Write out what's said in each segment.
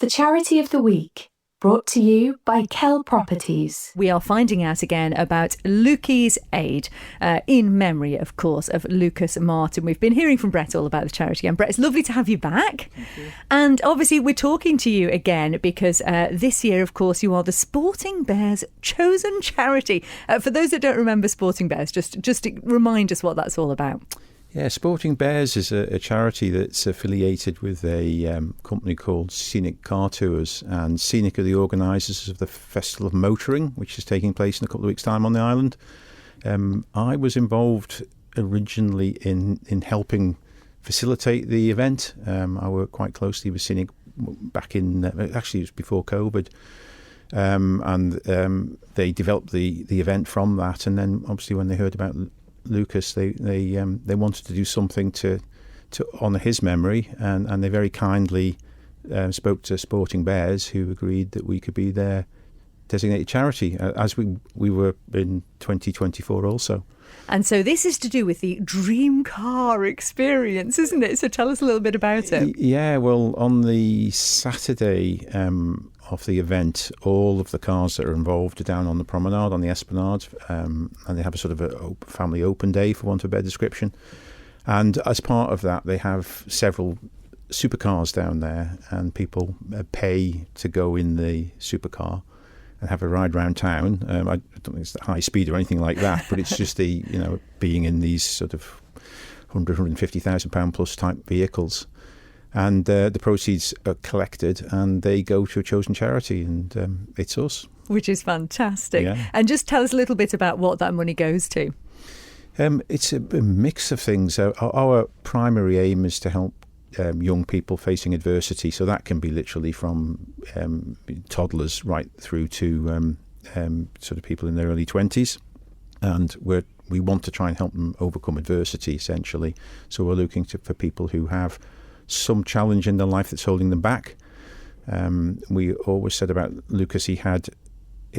The Charity of the Week, brought to you by Kell Properties. We are finding out again about Looky's Aid, in memory, of course, of Lucas Martin. We've been hearing from Brett all about the charity. And Brett, it's lovely to have you back. Thank you. And obviously we're talking to you again because this year, of course, you are the Sporting Bears chosen charity. For those that don't remember Sporting Bears, just remind us what that's all about. Yeah, Sporting Bears is a charity that's affiliated with a company called Scenic Car Tours, and Scenic are the organisers of the Festival of Motoring, which is taking place in a couple of weeks' time on the island. I was involved originally in helping facilitate the event. I worked quite closely with Scenic back in, actually it was before COVID, and they developed the event from that, and then obviously when they heard about Lucas, they wanted to do something to honour his memory, and they very kindly spoke to Sporting Bears, who agreed that we could be their designated charity, as we were in 2024 also. And so this is to do with the dream car experience, isn't it? So tell us a little bit about it. Yeah, well, on the Saturday of the event, all of the cars that are involved are down on the promenade, on the Esplanade, and they have a sort of a family open day, for want of a better description. And as part of that, they have several supercars down there, and people pay to go in the supercar and have a ride around town. I don't think it's high speed or anything like that, but it's just being in these sort of £150,000 plus type vehicles. And the proceeds are collected and they go to a chosen charity, and it's us. Which is fantastic. Yeah. And just tell us a little bit about what that money goes to. It's a mix of things. Our primary aim is to help young people facing adversity. So that can be literally from toddlers right through to sort of people in their early 20s. And we want to try and help them overcome adversity, essentially. So we're looking for people who have some challenge in their life that's holding them back. We always said about Lucas, it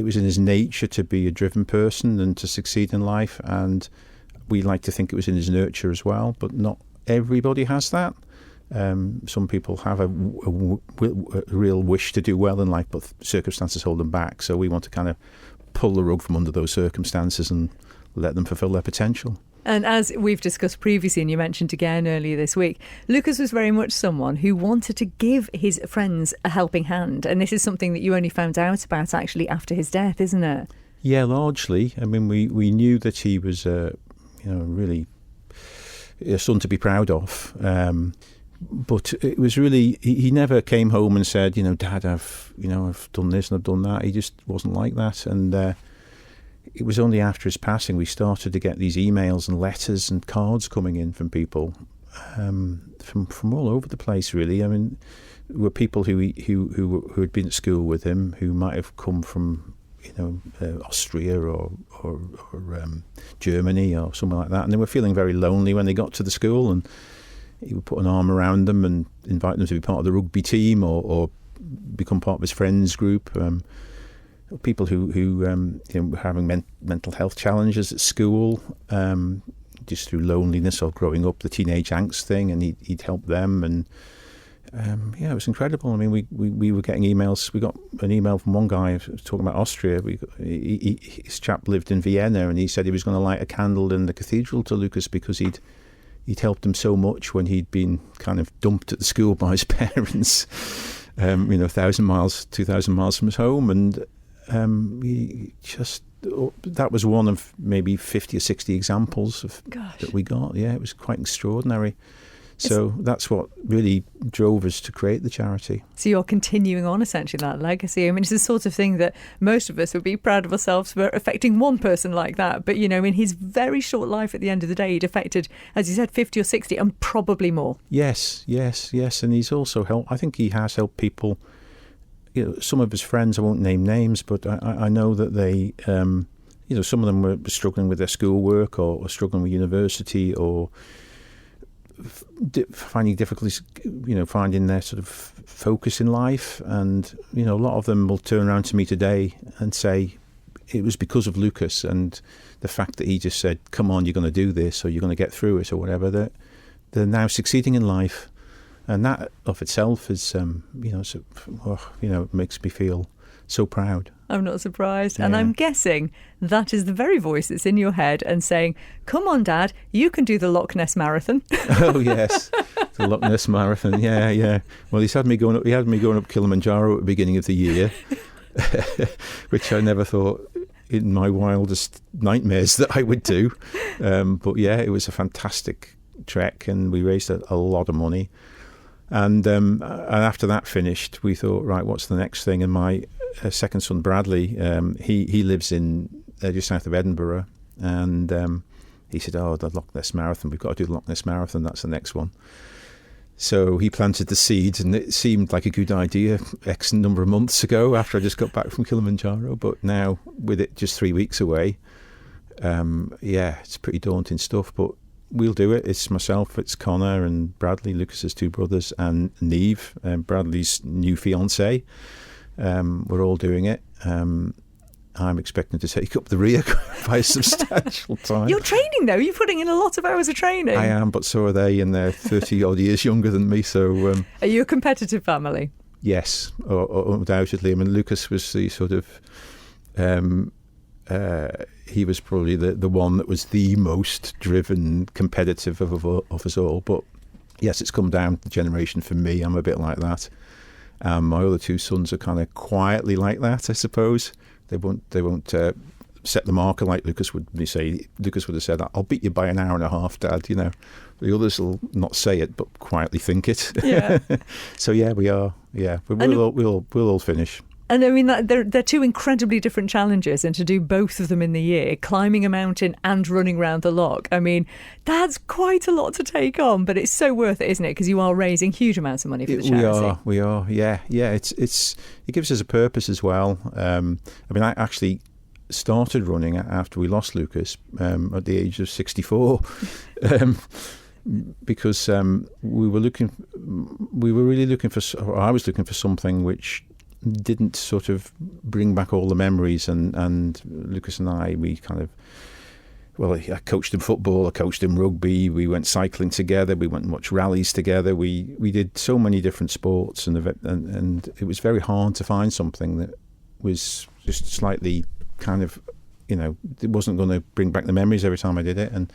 was in his nature to be a driven person and to succeed in life, and we like to think it was in his nurture as well, but not everybody has that. Some people have a real wish to do well in life, but circumstances hold them back, so we want to kind of pull the rug from under those circumstances and let them fulfill their potential. And as we've discussed previously, and you mentioned again earlier this week, Lucas was very much someone who wanted to give his friends a helping hand. And this is something that you only found out about actually after his death, isn't it? Yeah, largely. I mean, we knew that he was really a son to be proud of. But it was really, he never came home and said, Dad, I've done this and I've done that. He just wasn't like that. And it was only after his passing we started to get these emails and letters and cards coming in from people from all over the place, really. I mean, there were people who had been at school with him, who might have come from Austria or Germany or somewhere like that, and they were feeling very lonely when they got to the school, and he would put an arm around them and invite them to be part of the rugby team or become part of his friends group. People who were having mental health challenges at school, just through loneliness or growing up, the teenage angst thing, and he'd help them. And it was incredible. I mean, we were getting emails. We got an email from one guy talking about Austria. His chap lived in Vienna, and he said he was going to light a candle in the cathedral to Lucas because he'd helped him so much when he'd been kind of dumped at the school by his parents, 1,000 miles, 2,000 miles from his home. And that was one of maybe 50 or 60 examples that we got. Yeah, it was quite extraordinary. So that's what really drove us to create the charity. So you're continuing on essentially that legacy. I mean, it's the sort of thing that most of us would be proud of ourselves for affecting one person like that. But, in his very short life at the end of the day, he'd affected, as you said, 50 or 60 and probably more. Yes. And he's also helped, I think he has helped people. Some of his friends, I won't name names, but I know that they, some of them were struggling with their schoolwork or struggling with university or finding difficulties, finding their sort of focus in life. And, a lot of them will turn around to me today and say, it was because of Lucas and the fact that he just said, come on, you're going to do this or you're going to get through it or whatever, that they're now succeeding in life. And that of itself is, makes me feel so proud. I'm not surprised. Yeah. And I'm guessing that is the very voice that's in your head and saying, come on, Dad, you can do the Loch Ness Marathon. Oh, yes. The Loch Ness Marathon. Yeah. Well, he had me going up Kilimanjaro at the beginning of the year, which I never thought in my wildest nightmares that I would do. But yeah, it was a fantastic trek, and we raised a lot of money. And after that finished, we thought, right, what's the next thing? And my second son, Bradley, he lives in just south of Edinburgh, and he said, the Loch Ness Marathon, we've got to do the Loch Ness Marathon, that's the next one. So he planted the seeds, and it seemed like a good idea X number of months ago after I just got back from Kilimanjaro. But now, with it just 3 weeks away, it's pretty daunting stuff, but we'll do it. It's myself, it's Connor and Bradley, Lucas's two brothers, and Neve, Bradley's new fiancée. We're all doing it. I'm expecting to take up the rear by a substantial time. You're training, though. You're putting in a lot of hours of training. I am, but so are they, and they're 30-odd years younger than me. So, are you a competitive family? Yes, undoubtedly. I mean, Lucas was the sort of... he was probably the one that was the most driven, competitive of us all. But yes, it's come down the generation for me. I'm a bit like that. My other two sons are kind of quietly like that, I suppose. They won't set the marker like Lucas would say. Lucas would have said, "I'll beat you by an hour and a half, Dad." You know, the others will not say it, but quietly think it. Yeah. So yeah, we are. Yeah, we'll all finish. And I mean, they're two incredibly different challenges, and to do both of them in the year, climbing a mountain and running around the loch, I mean, that's quite a lot to take on, but it's so worth it, isn't it? Because you are raising huge amounts of money for the charity. We are. Yeah. It gives us a purpose as well. I mean, I actually started running after we lost Lucas at the age of 64. Because we were really looking for, or I was looking for something which didn't sort of bring back all the memories, and Lucas and I, we kind of, I coached him football, I coached him rugby, we went cycling together, we went and watched rallies together, we did so many different sports, and it was very hard to find something that was just slightly kind of, it wasn't going to bring back the memories every time I did it. And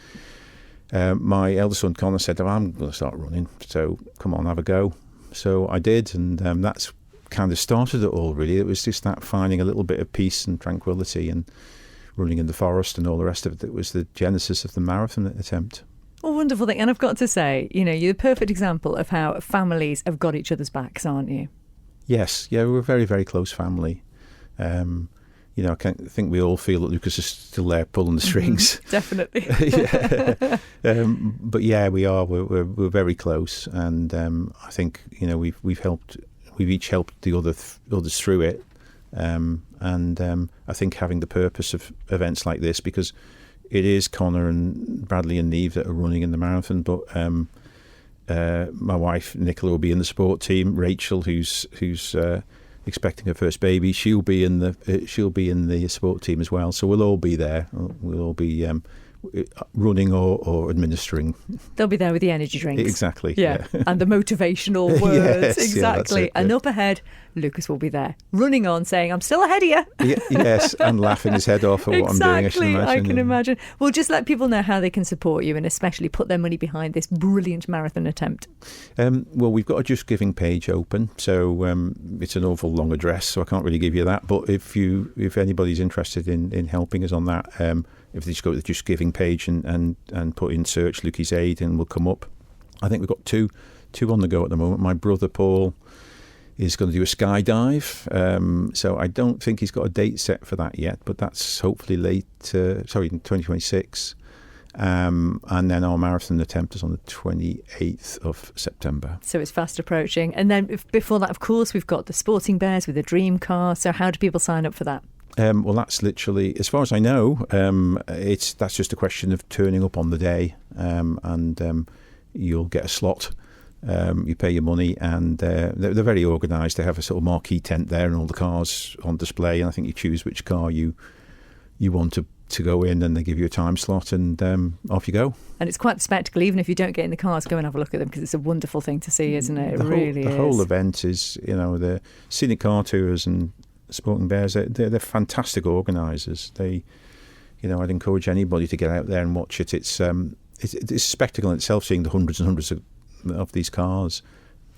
my eldest son Connor said, I'm going to start running, so come on, have a go. So I did, and that's kind of started it all, really. It was just that finding a little bit of peace and tranquility and running in the forest and all the rest of it that was the genesis of the marathon attempt. Oh, wonderful thing. And I've got to say, you're the perfect example of how families have got each other's backs, aren't you? Yes, yeah, we're a very, very close family. I think we all feel that Lucas is still there pulling the strings. Definitely. But yeah, we are. We're very close, and I think we've each helped the others through it, and I think having the purpose of events like this, because it is Connor and Bradley and Neve that are running in the marathon, but my wife Nicola will be in the support team. Rachel, who's expecting her first baby, she'll be in the support team as well. So we'll all be there. We'll all be running or administering. They'll be there with the energy drinks. Exactly. Yeah. And the motivational words. Yes, exactly. Yeah, and up ahead, Lucas will be there, running on, saying, "I'm still ahead of you." Yes, and laughing his head off at what I'm doing. Exactly, I can imagine. Well, just let people know how they can support you, and especially put their money behind this brilliant marathon attempt. Well, we've got a Just Giving page open, so it's an awful long address, so I can't really give you that. But if anybody's interested in helping us on that, if they just go to the Just Giving page and put in search Looky's Aid, and we'll come up. I think we've got two on the go at the moment. My brother Paul is going to do a skydive, so I don't think he's got a date set for that yet, but that's hopefully in 2026. And then our marathon attempt is on the 28th of September. So it's fast approaching. And then before that, of course, we've got the Sporting Bears with a dream car. So how do people sign up for that? Well, that's literally, as far as I know, that's just a question of turning up on the day, and you'll get a slot. You pay your money, and they're very organised. They have a sort of marquee tent there and all the cars on display, and I think you choose which car you want to to go in, and they give you a time slot, and off you go. And it's quite the spectacle. Even if you don't get in the cars, go and have a look at them, because it's a wonderful thing to see, isn't it? It really is. The whole event is, the scenic car tours and Sporting Bears, they're fantastic organisers. They, I'd encourage anybody to get out there and watch it. It's a spectacle in itself, seeing the hundreds and hundreds of these cars.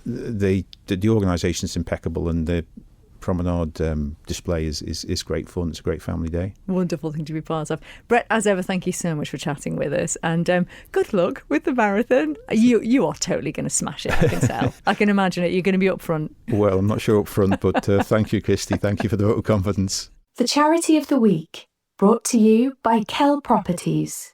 The organisation is impeccable, and the promenade display is great fun. It's a great family day. Wonderful thing to be part of. Brett, as ever, thank you so much for chatting with us, and good luck with the marathon. You are totally going to smash it, I can tell. I can imagine it. You're going to be up front. Well, I'm not sure up front, but thank you, Christy. Thank you for the vote of confidence. The Charity of the Week, brought to you by Kell Properties.